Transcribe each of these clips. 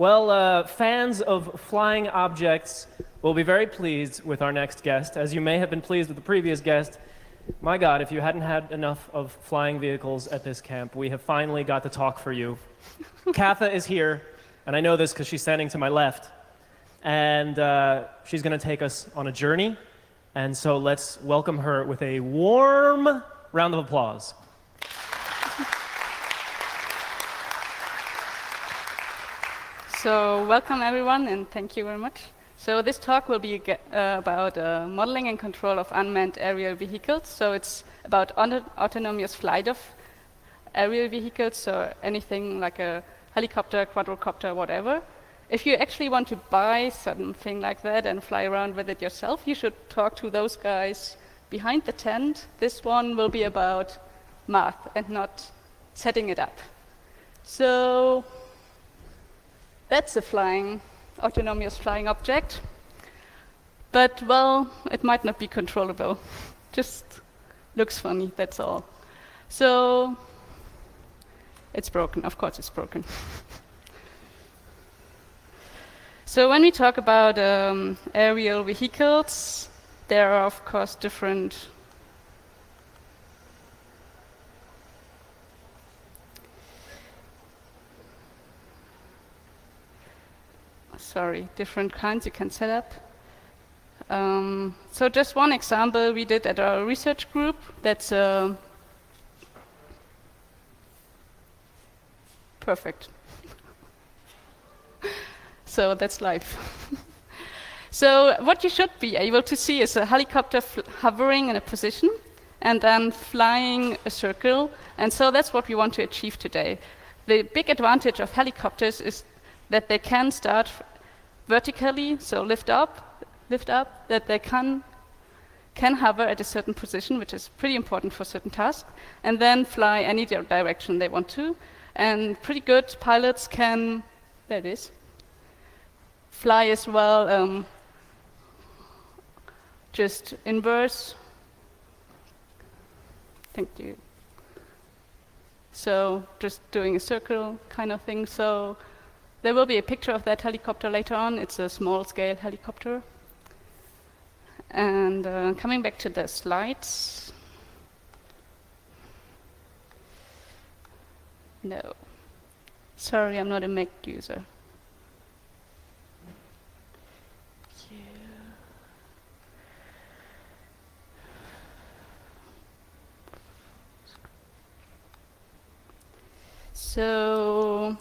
Well, fans of flying objects will be very pleased with our next guest, as you may have been pleased with the previous guest. My God, if you hadn't had enough of flying vehicles at this camp, we have finally got the talk for you. Katha is here, and I know this because she's standing to my left, and she's going to take us on a journey, and so let's welcome her with a warm round of applause. So welcome everyone, and thank you very much. So this talk will be about modeling and control of unmanned aerial vehicles. So it's about autonomous flight of aerial vehicles, so anything like a helicopter, quadrocopter, whatever. If you actually want to buy something like that and fly around with it yourself, you should talk to those guys behind the tent. This one will be about math and not setting it up. So that's a autonomous flying object. But, well, it might not be controllable. Just looks funny, that's all. So it's broken, of course it's broken. So when we talk about aerial vehicles, there are of course different different kinds you can set up. So just one example we did at our research group, that's perfect. So that's life. So what you should be able to see is a helicopter hovering in a position and then flying a circle. And so that's what we want to achieve today. The big advantage of helicopters is that they can start vertically, so lift up, that they can hover at a certain position, which is pretty important for certain tasks, and then fly any direction they want to. And pretty good pilots can, there it is, fly as well, just inverse. Thank you. So just doing a circle kind of thing. So there will be a picture of that helicopter later on. It's a small-scale helicopter. And coming back to the slides. No. Sorry, I'm not a Mac user. So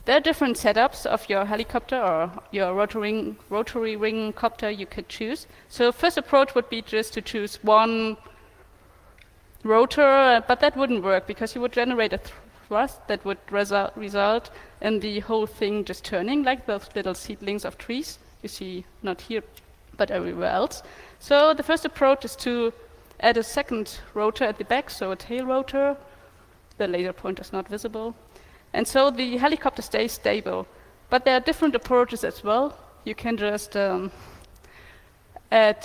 there are different setups of your helicopter or your rotary wing copter you could choose. So first approach would be just to choose one rotor, but that wouldn't work because you would generate a thrust that would result in the whole thing just turning like those little seedlings of trees you see not here but everywhere else. So the first approach is to add a second rotor at the back, so a tail rotor. The laser pointer is not visible. And so the helicopter stays stable. But there are different approaches as well. You can just add a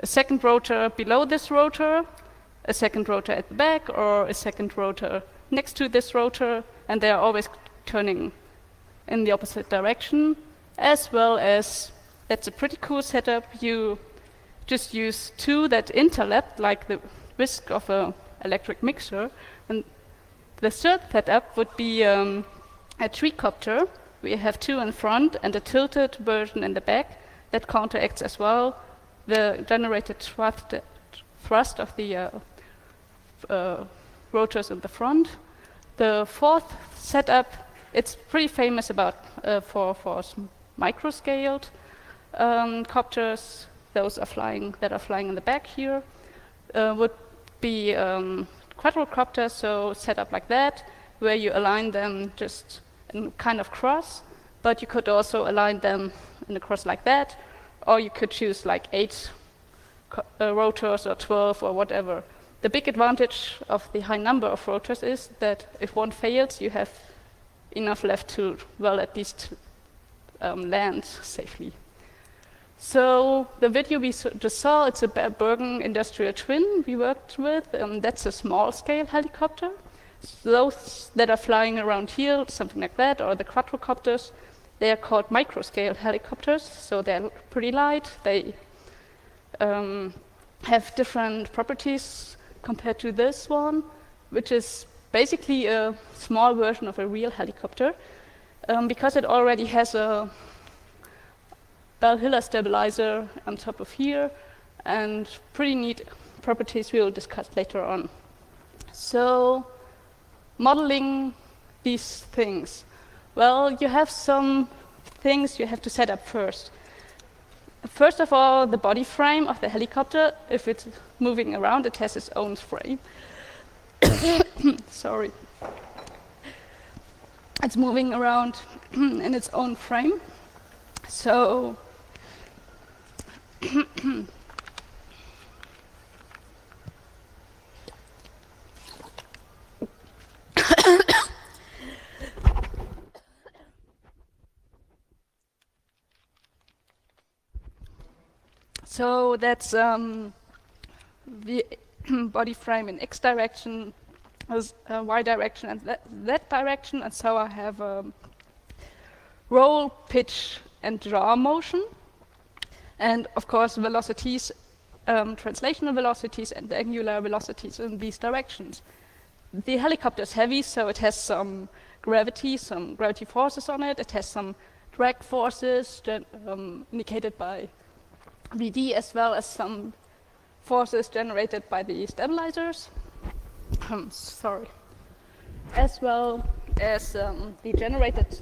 second rotor below this rotor, a second rotor at the back, or a second rotor next to this rotor, and they are always turning in the opposite direction. As well as, that's a pretty cool setup, you just use two that interlap, like the whisk of an electric mixer. And the third setup would be a tricopter. We have two in front and a tilted version in the back that counteracts as well the generated thrust of the rotors in the front. The fourth setup, it's pretty famous about for micro-scaled copters. Those are that are flying in the back here. Would be quadrocopter, so set up like that, where you align them just in kind of cross, but you could also align them in a cross like that, or you could choose like 8 rotors or 12 or whatever. The big advantage of the high number of rotors is that if one fails, you have enough left to, well, at least land safely. So the video we just saw, it's a Bergen industrial twin we worked with. That's a small-scale helicopter. Those that are flying around here, something like that, or the quadrocopters, They are called microscale helicopters, so they're pretty light. They have different properties compared to this one, which is basically a small version of a real helicopter, because it already has a Bell-Hiller stabilizer on top of here, and pretty neat properties we'll discuss later on. So, modeling these things. Well, you have some things you have to set up first. First of all, the body frame of the helicopter, if it's moving around, it has its own frame. Sorry. It's moving around in its own frame. So, so that's the body frame in X direction, Y direction, and that direction. And so I have roll, pitch, and draw motion. And of course, velocities, translational velocities, and angular velocities in these directions. The helicopter is heavy, so it has some gravity forces on it. It has some drag forces indicated by VD, as well as some forces generated by the stabilizers. Sorry. As well as the generated.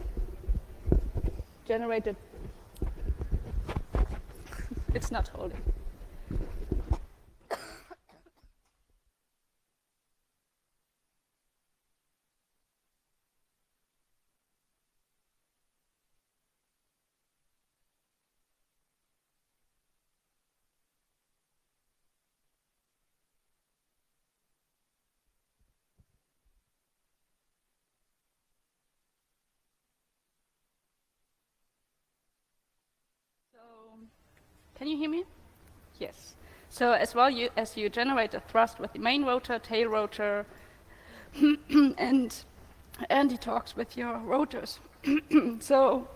It's not holding. Can you hear me? Yes. So as well as you generate a thrust with the main rotor, tail rotor, and it talks with your rotors. So,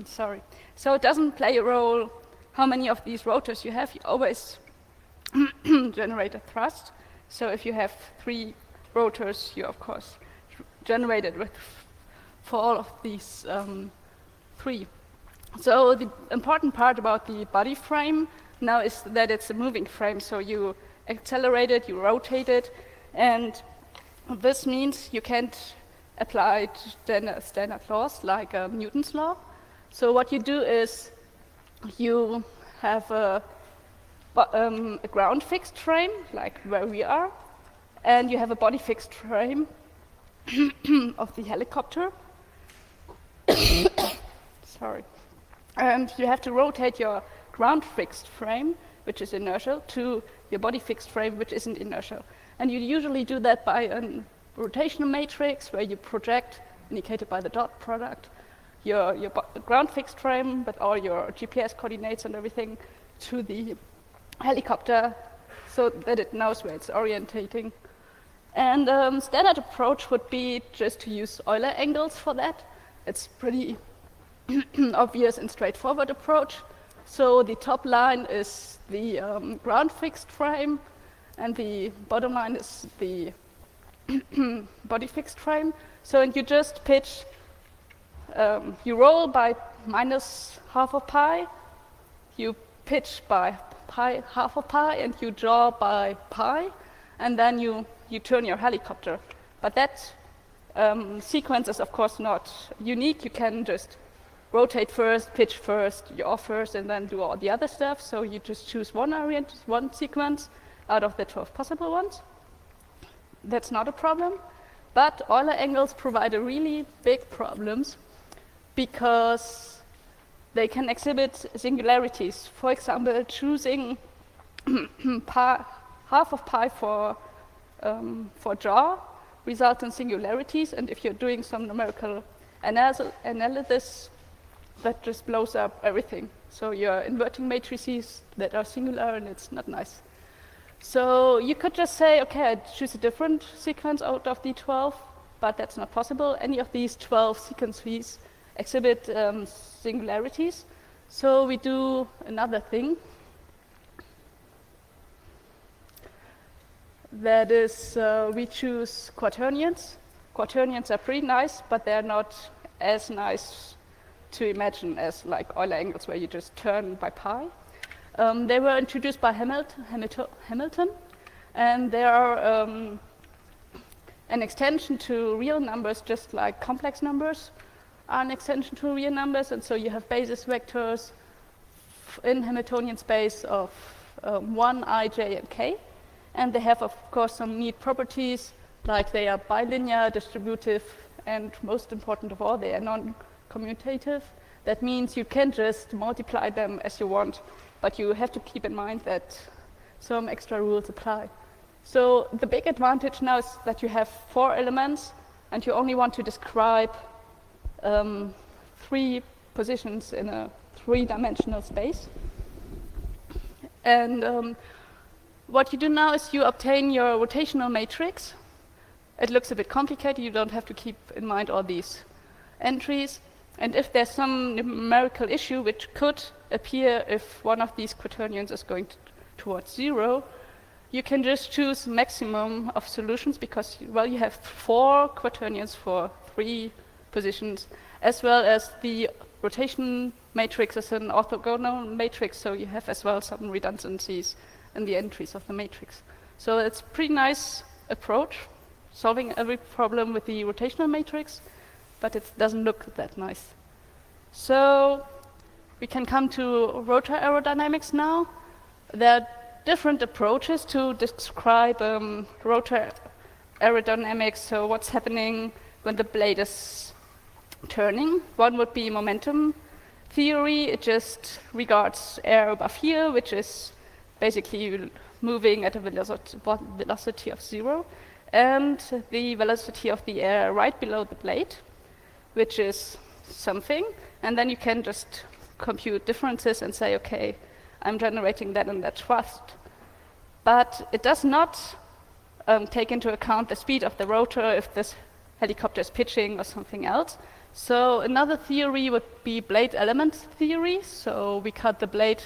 sorry. So it doesn't play a role how many of these rotors you have. You always generate a thrust. So if you have 3 rotors, you of course generate it with for all of these 3. So the important part about the body frame now is that it's a moving frame. So you accelerate it, you rotate it, and this means you can't apply standard laws like Newton's law. So what you do is you have a ground fixed frame, like where we are, and you have a body fixed frame of the helicopter. Sorry. And you have to rotate your ground fixed frame, which is inertial, to your body fixed frame, which isn't inertial. And you usually do that by a rotational matrix where you project, indicated by the dot product, your ground fixed frame, but all your GPS coordinates and everything to the helicopter so that it knows where it's orientating. And standard approach would be just to use Euler angles for that. It's pretty obvious and straightforward approach. So the top line is the ground fixed frame, and the bottom line is the body fixed frame. So and you just pitch, you roll by minus half of pi, you pitch by pi, half of pi, and you draw by pi, and then you turn your helicopter. But that sequence is of course not unique. You can just rotate first, pitch first, yaw first, and then do all the other stuff. So you just choose one sequence out of the 12 possible ones. That's not a problem. But Euler angles provide a really big problems because they can exhibit singularities. For example, choosing half of pi for draw results in singularities, and if you're doing some numerical analysis, that just blows up everything. So you're inverting matrices that are singular, and it's not nice. So you could just say, okay, I choose a different sequence out of the 12, but that's not possible. Any of these 12 sequences exhibit singularities. So we do another thing. That is, we choose quaternions. Quaternions are pretty nice, but they're not as nice to imagine as like Euler angles where you just turn by pi. They were introduced by Hamilton, and they are an extension to real numbers, just like complex numbers are an extension to real numbers. And so you have basis vectors in Hamiltonian space of 1, I, j, and k. And they have, of course, some neat properties, like they are bilinear, distributive, and most important of all, they are non-commutative. That means you can just multiply them as you want, but you have to keep in mind that some extra rules apply. So the big advantage now is that you have 4 elements, and you only want to describe 3 positions in a 3-dimensional space. And what you do now is you obtain your rotational matrix. It looks a bit complicated. You don't have to keep in mind all these entries. And if there's some numerical issue which could appear if one of these quaternions is going towards 0, you can just choose maximum of solutions because, well, you have 4 quaternions for 3 positions, as well as the rotation matrix is an orthogonal matrix, so you have as well some redundancies in the entries of the matrix. So it's a pretty nice approach, solving every problem with the rotational matrix, but it doesn't look that nice. So we can come to rotor aerodynamics now. There are different approaches to describe rotor aerodynamics, so what's happening when the blade is turning. One would be momentum theory. It just regards air above here, which is basically moving at a velocity of 0, and the velocity of the air right below the blade, which is something. And then you can just compute differences and say, okay, I'm generating that and that thrust. But it does not take into account the speed of the rotor if this helicopter is pitching or something else. So another theory would be blade element theory. So we cut the blade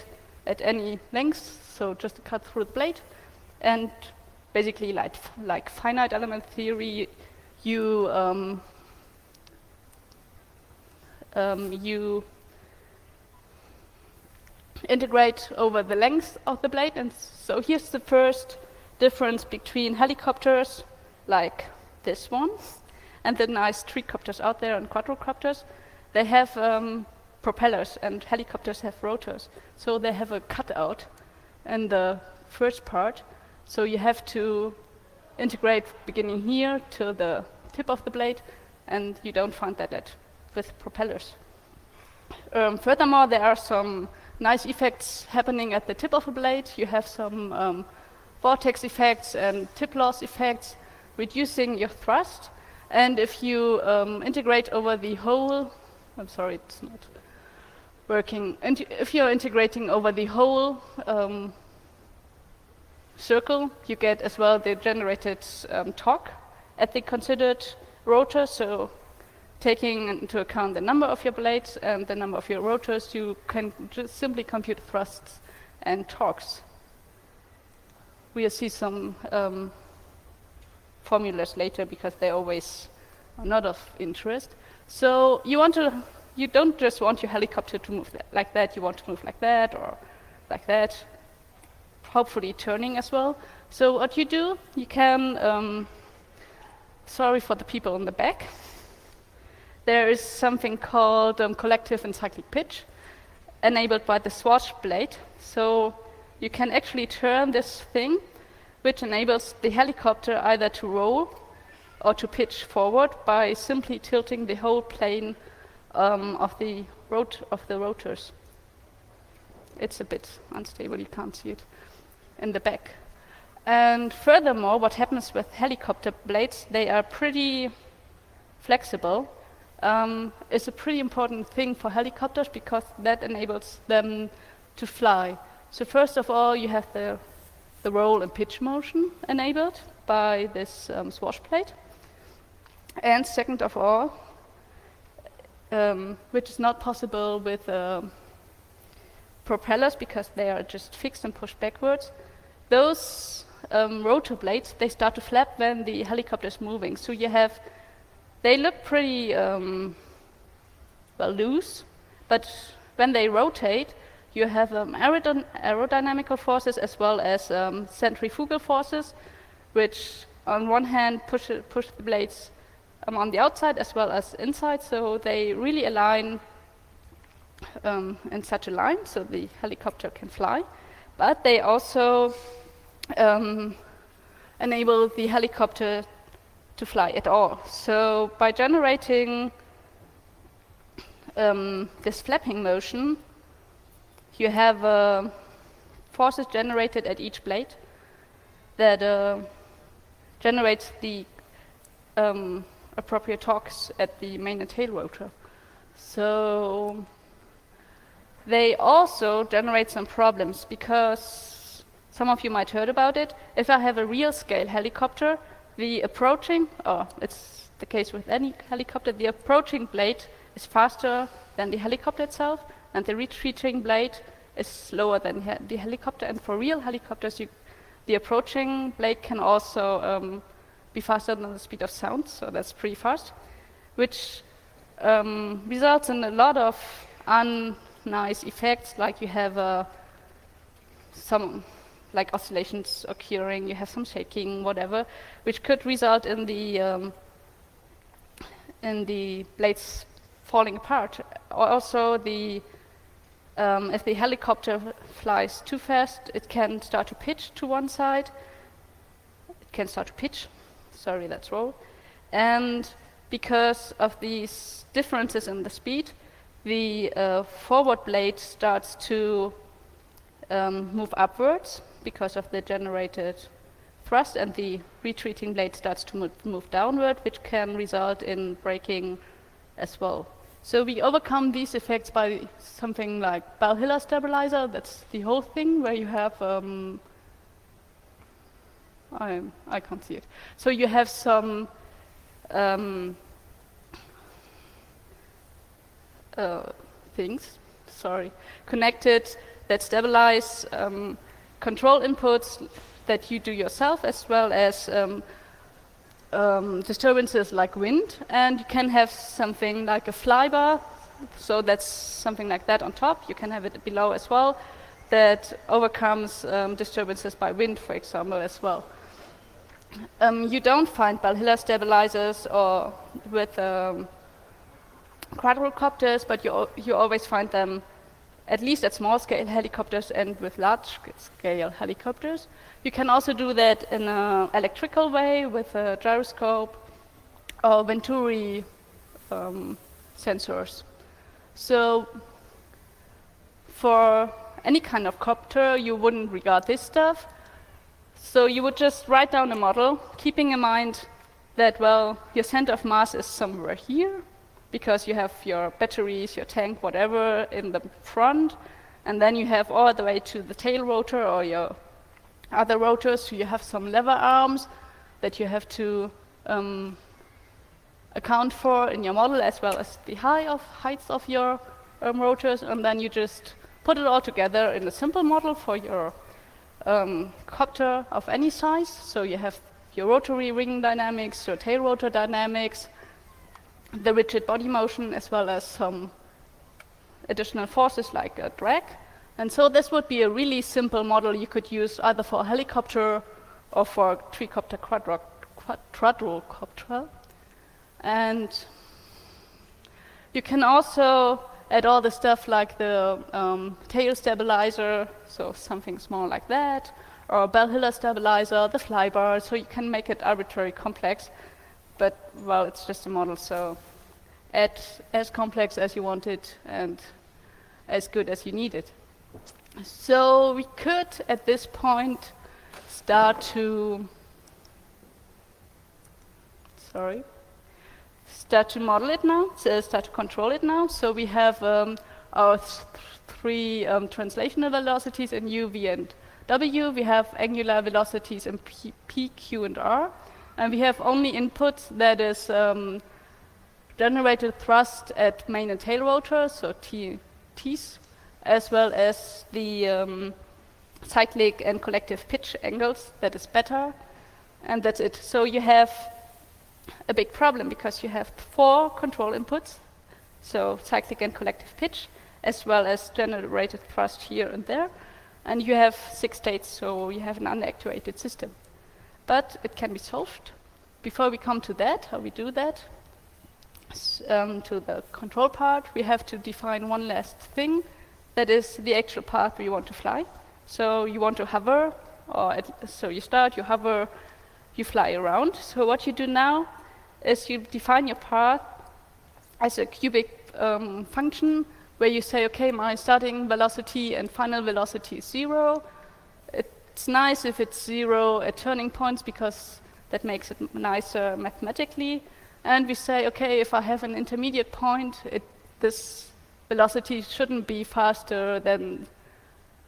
at any length, so just a cut through the blade. And basically like finite element theory, you integrate over the length of the blade. And so here's the first difference between helicopters like this one and the nice tricopters out there and quadrocopters. They have propellers, and helicopters have rotors. So they have a cutout in the first part. So you have to integrate beginning here to the tip of the blade, and you don't find that with propellers. Furthermore, there are some nice effects happening at the tip of the blade. You have some vortex effects and tip loss effects, reducing your thrust. And if you integrate over the whole, I'm sorry, it's not working. If you're integrating over the whole circle, you get as well the generated torque at the considered rotor. So taking into account the number of your blades and the number of your rotors, you can just simply compute thrusts and torques. We'll see some formulas later because they always are not of interest. So you don't just want your helicopter to move like that, you want to move like that or like that, hopefully turning as well. So what you do, you can, sorry for the people in the back, there is something called collective and cyclic pitch enabled by the swash blade. So you can actually turn this thing, which enables the helicopter either to roll or to pitch forward by simply tilting the whole plane of the rotors. It's a bit unstable, you can't see it in the back. And furthermore, what happens with helicopter blades, they are pretty flexible. It's a pretty important thing for helicopters because that enables them to fly. So first of all, you have the roll and pitch motion enabled by this swash plate. And second of all, which is not possible with propellers because they are just fixed and pushed backwards. Those rotor blades, they start to flap when the helicopter is moving. So they look pretty well loose, but when they rotate, you have aerodynamical forces as well as centrifugal forces, which on one hand push the blades on the outside as well as inside, so they really align in such a line so the helicopter can fly. But they also enable the helicopter to fly at all. So by generating this flapping motion, you have forces generated at each blade that generates the appropriate torques at the main and tail rotor. So they also generate some problems because some of you might heard about it. If I have a real scale helicopter, the approaching, or it's the case with any helicopter, the approaching blade is faster than the helicopter itself, and the retreating blade is slower than the helicopter. And for real helicopters, the approaching blade can also be faster than the speed of sound, so that's pretty fast, which results in a lot of unnice effects, like you have some like oscillations occurring, you have some shaking, whatever, which could result in the blades falling apart. Also, if the helicopter flies too fast, it can start to pitch to one side. It can start to pitch. Sorry, that's wrong. And because of these differences in the speed, the forward blade starts to move upwards because of the generated thrust, and the retreating blade starts to move downward, which can result in braking as well. So we overcome these effects by something like Bell-Hiller stabilizer. That's the whole thing, where you have I can't see it. So you have some things, connected that stabilize control inputs that you do yourself, as well as disturbances like wind. And you can have something like a flybar, so that's something like that on top. You can have it below as well, that overcomes disturbances by wind, for example, as well. You don't find Bell-Hiller stabilizers or with quadrocopters, but you always find them at least at small-scale helicopters and with large-scale helicopters. You can also do that in an electrical way with a gyroscope or Venturi sensors. So for any kind of copter, you wouldn't regard this stuff. So you would just write down a model, keeping in mind that, well, your center of mass is somewhere here, because you have your batteries, your tank, whatever, in the front, and then you have all the way to the tail rotor or your other rotors. So you have some lever arms that you have to account for in your model, as well as the heights of your rotors, and then you just put it all together in a simple model for your copter of any size. So you have your rotary ring dynamics, your tail rotor dynamics, the rigid body motion, as well as some additional forces like a drag. And so this would be a really simple model you could use either for a helicopter or for a tricopter quadrocopter. And you can also add all the stuff like the tail stabilizer, so something small like that, or a Bell-Hiller stabilizer, the flybar, so you can make it arbitrarily complex. But, well, it's just a model, so add as complex as you want it and as good as you need it. So we could, at this point, start to model it now, start to control it now. So we have our three translational velocities in u, v, and w. We have angular velocities in p, q, and r. And we have only input that is generated thrust at main and tail rotors, so T's, as well as the cyclic and collective pitch angles. That is beta, and that's it. So you have a big problem because you have 4 control inputs, so cyclic and collective pitch, as well as generated thrust here and there, and you have 6 states, so you have an unactuated system. But it can be solved. Before we come to that, how we do that, to the control part, we have to define one last thing, that is the actual path we want to fly. So you want to hover, so you start, you hover, you fly around. So what you do now is you define your path as a cubic function, where you say, okay, my starting velocity and final velocity is 0. It's nice if it's 0 at turning points, because that makes it nicer mathematically. And we say, okay, if I have an intermediate point, this velocity shouldn't be faster than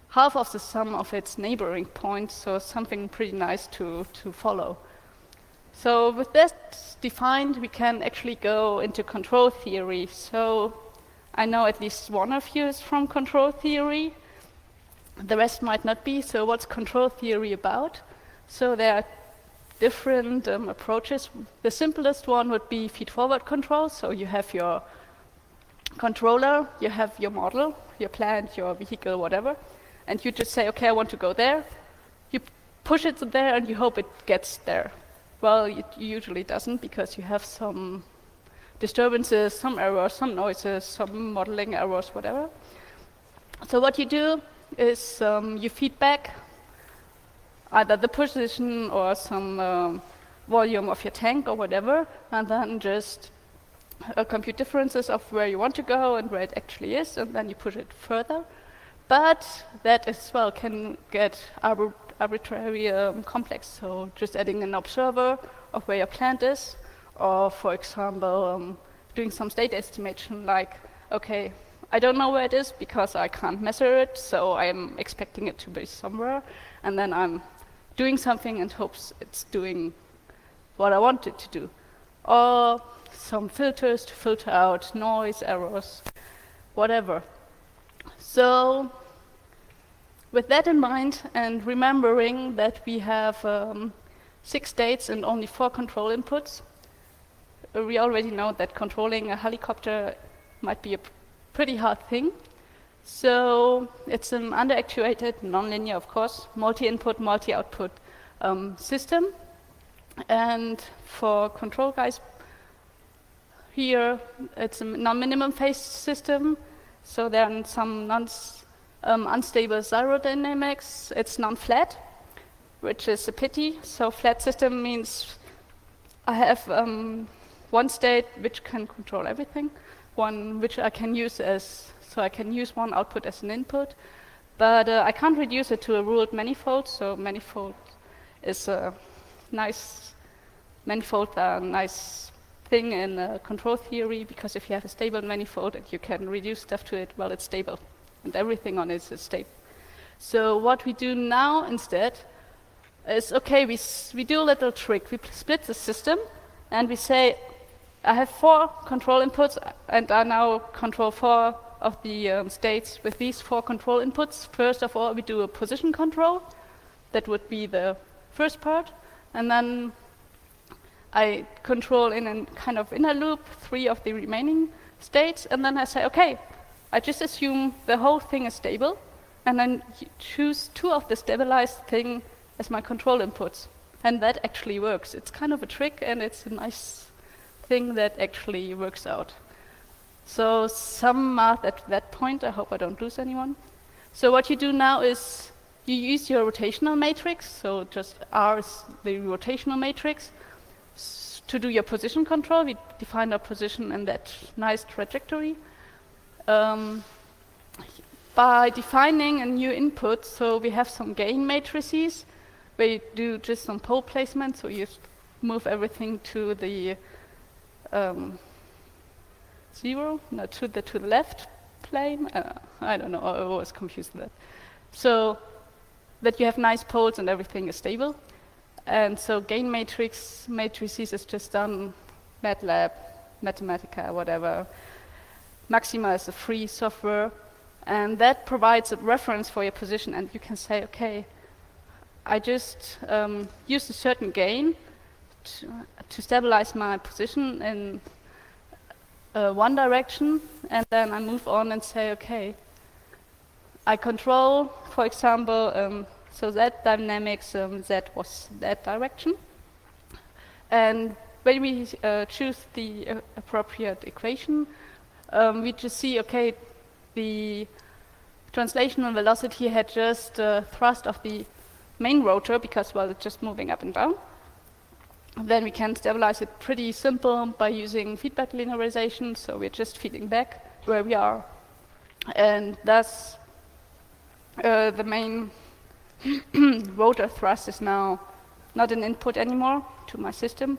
half of the sum of its neighboring points, so something pretty nice to follow. So with this defined, we can actually go into control theory. So I know at least one of you is from control theory. The rest might not be. So what's control theory about? So there are different approaches. The simplest one would be feed-forward control. So you have your controller, you have your model, your plant, your vehicle, whatever, and you just say, okay, I want to go there. You push it there and you hope it gets there. Well, it usually doesn't, because you have some disturbances, some errors, some noises, some modeling errors, whatever. So what you do is you feed back either the position or some volume of your tank or whatever, and then just compute differences of where you want to go and where it actually is, and then you push it further. But that as well can get arbitrary complex, so just adding an observer of where your plant is, or for example, doing some state estimation like, okay, I don't know where it is because I can't measure it, so I'm expecting it to be somewhere, and then I'm doing something and hopes it's doing what I want it to do. Or some filters to filter out noise, errors, whatever. So with that in mind, and remembering that we have 6 states and only 4 control inputs, we already know that controlling a helicopter might be a pretty hard thing. So it's an underactuated, nonlinear, of course, multi-input, multi-output system. And for control guys here, it's a non-minimum phase system. So there are some unstable gyrodynamics. It's non-flat, which is a pity. So flat system means I have one state which can control everything, one which I can use so I can use one output as an input, but I can't reduce it to a ruled manifold. So manifold is a nice thing in control theory, because if you have a stable manifold and you can reduce stuff to it, well, it's stable, and everything on it is stable. So what we do now instead is, okay, we do a little trick. We split the system, and we say, I have 4 control inputs, and I now control 4 of the states with these 4 control inputs. First of all, we do a position control. That would be the first part. And then I control in a kind of inner loop 3 of the remaining states. And then I say, okay, I just assume the whole thing is stable, and then choose 2 of the stabilized thing as my control inputs. And that actually works. It's kind of a trick, and it's a nice thing that actually works out. So some math at that point. I hope I don't lose anyone. So what you do now is you use your rotational matrix, so just R is the rotational matrix, to do your position control. We define our position in that nice trajectory. By defining a new input, so we have some gain matrices where you do just some pole placement, so you move everything to the 0, no, to the left plane. I don't know, I always confused that. So that you have nice poles and everything is stable. And so gain matrices is just done MATLAB Mathematica, whatever. Maxima is a free software, and that provides a reference for your position, and you can say, okay, I just use a certain gain to stabilize my position in one direction, and then I move on and say, okay, I control, for example, so that dynamics, z was that direction. And when we choose the appropriate equation, we just see, okay, the translational velocity had just thrust of the main rotor because, well, it's just moving up and down. Then we can stabilize it pretty simple by using feedback linearization, so we're just feeding back where we are. And thus, the main rotor thrust is now not an input anymore to my system,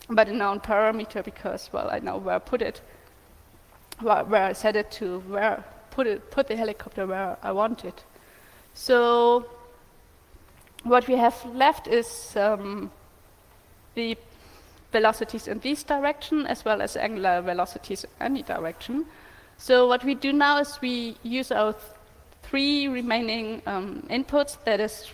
but a known parameter because, well, I know where I put it, where I set it to, where put the helicopter where I want it. So what we have left is the velocities in this direction as well as angular velocities in any direction. So what we do now is we use our three remaining inputs, that is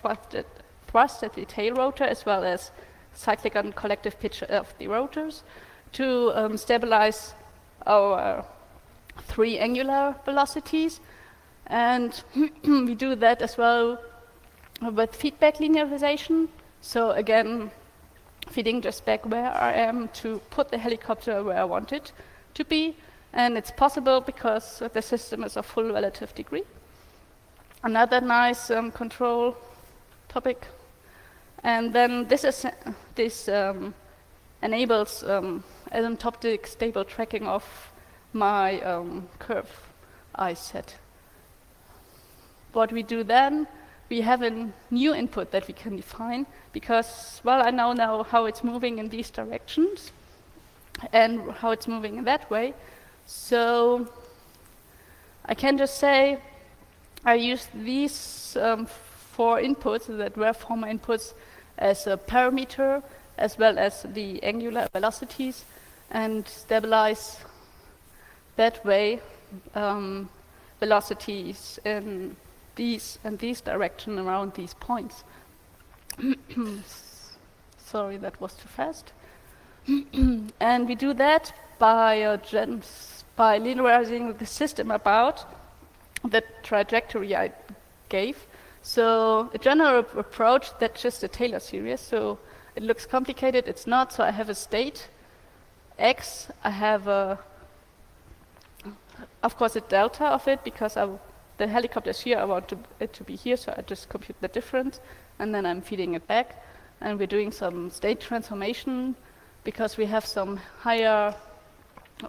thrust at the tail rotor as well as cyclic and collective pitch of the rotors, to stabilize our three angular velocities. And we do that as well with feedback linearization. So again, feeding just back where I am to put the helicopter where I want it to be. And it's possible because the system is of full relative degree. Another nice control topic. And then this enables asymptotic stable tracking of my curve I set. What we do then, we have a new input that we can define because, well, I know now how it's moving in these directions and how it's moving in that way. So I can just say I use these four inputs that were former inputs as a parameter as well as the angular velocities and stabilize that way velocities in these and these direction around these points. Sorry, that was too fast. And we do that by linearizing the system about the trajectory I gave. So a general approach, that's just a Taylor series. So it looks complicated, it's not. So I have a state x, I have of course a delta of it because the helicopter is here, I want it to be here, so I just compute the difference and then I'm feeding it back. And we're doing some state transformation because we have some higher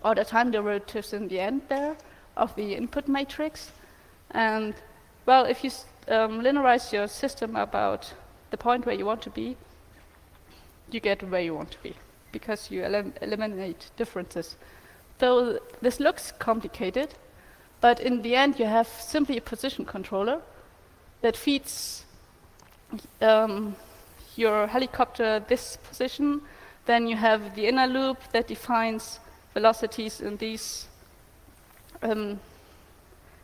order time derivatives in the end there of the input matrix. And well, if you linearize your system about the point where you want to be, you get where you want to be because you eliminate differences. So this looks complicated, but in the end you have simply a position controller that feeds your helicopter this position. Then you have the inner loop that defines velocities in these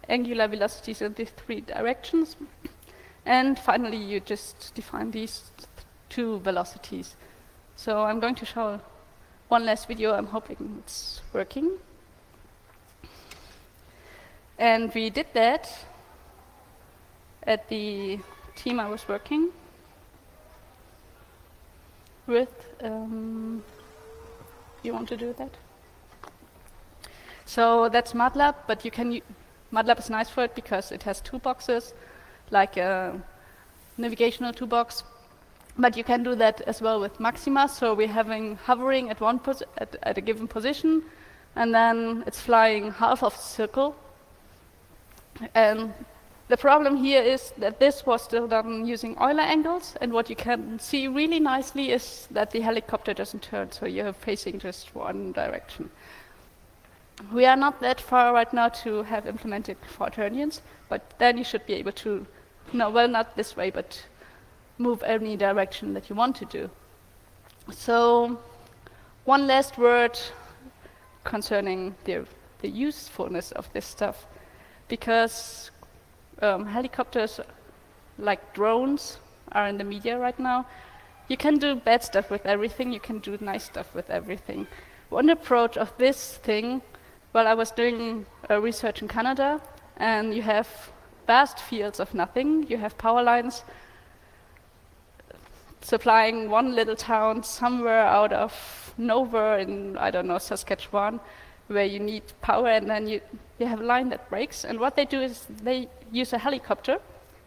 angular velocities in these three directions. And finally, you just define these two velocities. So I'm going to show one last video. I'm hoping it's working. And we did that at the team I was working with. You want to do that? So that's MATLAB, but you can MATLAB is nice for it because it has toolboxes, like a navigational toolbox. But you can do that as well with Maxima. So we're hovering at at a given position, and then it's flying half of the circle. And the problem here is that this was still done using Euler angles, and what you can see really nicely is that the helicopter doesn't turn, so you're facing just one direction. We are not that far right now to have implemented quaternions, but then you should be able to, no, well, not this way, but move any direction that you want to do. So one last word concerning the usefulness of this stuff, because helicopters, like drones, are in the media right now. You can do bad stuff with everything, you can do nice stuff with everything. One approach of this thing, well, I was doing research in Canada, and you have vast fields of nothing. You have power lines supplying one little town somewhere out of nowhere in, I don't know, Saskatchewan, where you need power, and then you have a line that breaks. And what they do is they use a helicopter,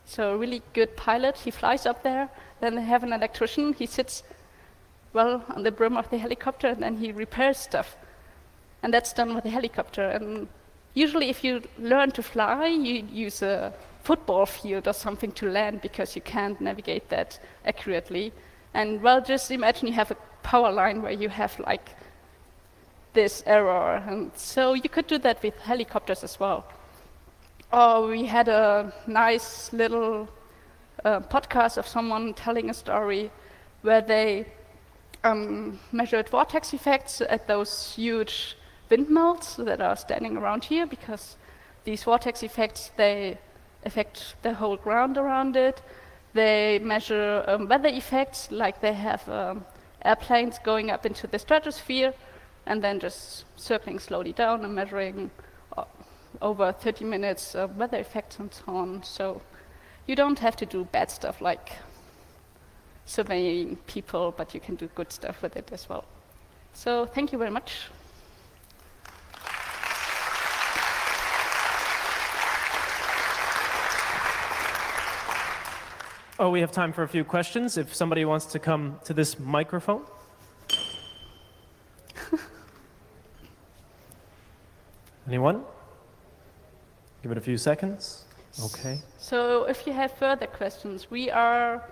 so a really good pilot. He flies up there, then they have an electrician. He sits, well, on the brim of the helicopter, and then he repairs stuff. And that's done with a helicopter. And usually if you learn to fly, you use a football field or something to land, because you can't navigate that accurately. And well, just imagine you have a power line where you have like this error. And so you could do that with helicopters as well. Or we had a nice little podcast of someone telling a story where they measured vortex effects at those huge windmills that are standing around here, because these vortex effects, they affect the whole ground around it. They measure weather effects, like they have airplanes going up into the stratosphere and then just circling slowly down and measuring over 30 minutes weather effects and so on. So you don't have to do bad stuff like surveying people, but you can do good stuff with it as well. So thank you very much. Oh, we have time for a few questions. If somebody wants to come to this microphone. Anyone? Give it a few seconds. Okay. So if you have further questions, we are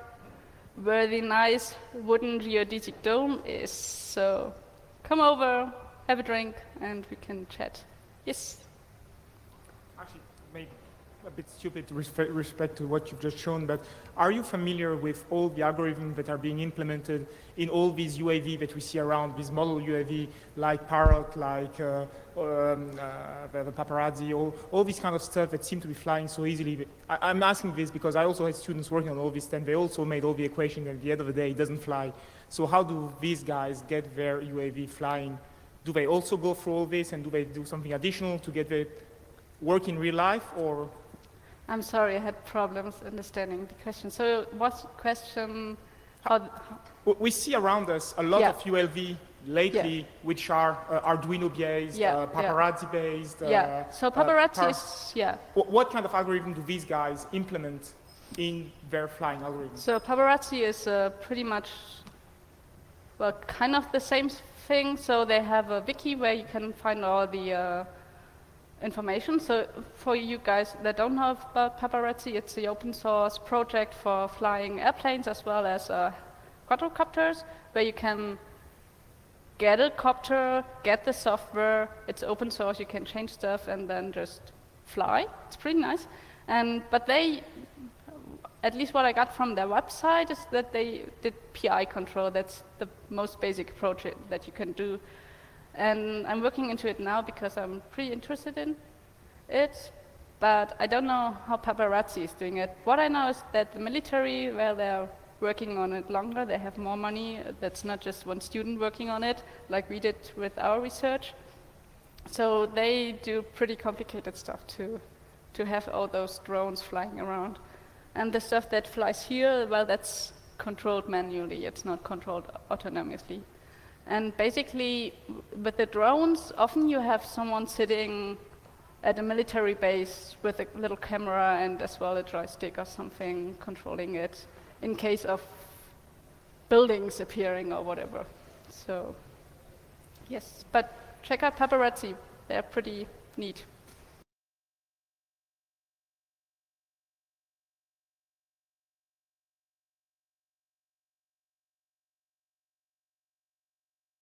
where the nice wooden geodesic dome is. So come over, have a drink, and we can chat. Yes? Actually, maybe a bit stupid with respect to what you've just shown, but are you familiar with all the algorithms that are being implemented in all these UAV that we see around, these model UAV, like Parrot, like the paparazzi, all this kind of stuff that seem to be flying so easily? I'm asking this because I also had students working on all this, and they also made all the equations, and at the end of the day, it doesn't fly. So how do these guys get their UAV flying? Do they also go through all this, and do they do something additional to get it work in real life, or? I'm sorry, I had problems understanding the question. So what's the question? We see around us a lot of ULV lately, which are Arduino-based, paparazzi-based. So paparazzi is, What kind of algorithm do these guys implement in their flying algorithm? So paparazzi is pretty much, well, kind of the same thing. So they have a wiki where you can find all the information. So for you guys that don't know about paparazzi, it's the open source project for flying airplanes as well as quadrocopters, where you can get a copter, get the software, it's open source, you can change stuff and then just fly. It's pretty nice. But they, at least what I got from their website, is that they did PI control. That's the most basic approach that you can do. And I'm looking into it now because I'm pretty interested in it, but I don't know how paparazzi is doing it. What I know is that the military, well, they're working on it longer, they have more money. That's not just one student working on it, like we did with our research. So they do pretty complicated stuff to have all those drones flying around. And the stuff that flies here, well, that's controlled manually. It's not controlled autonomously. And basically, with the drones, often you have someone sitting at a military base with a little camera and as well a joystick or something controlling it in case of buildings appearing or whatever. So, yes, but check out paparazzi. They're pretty neat.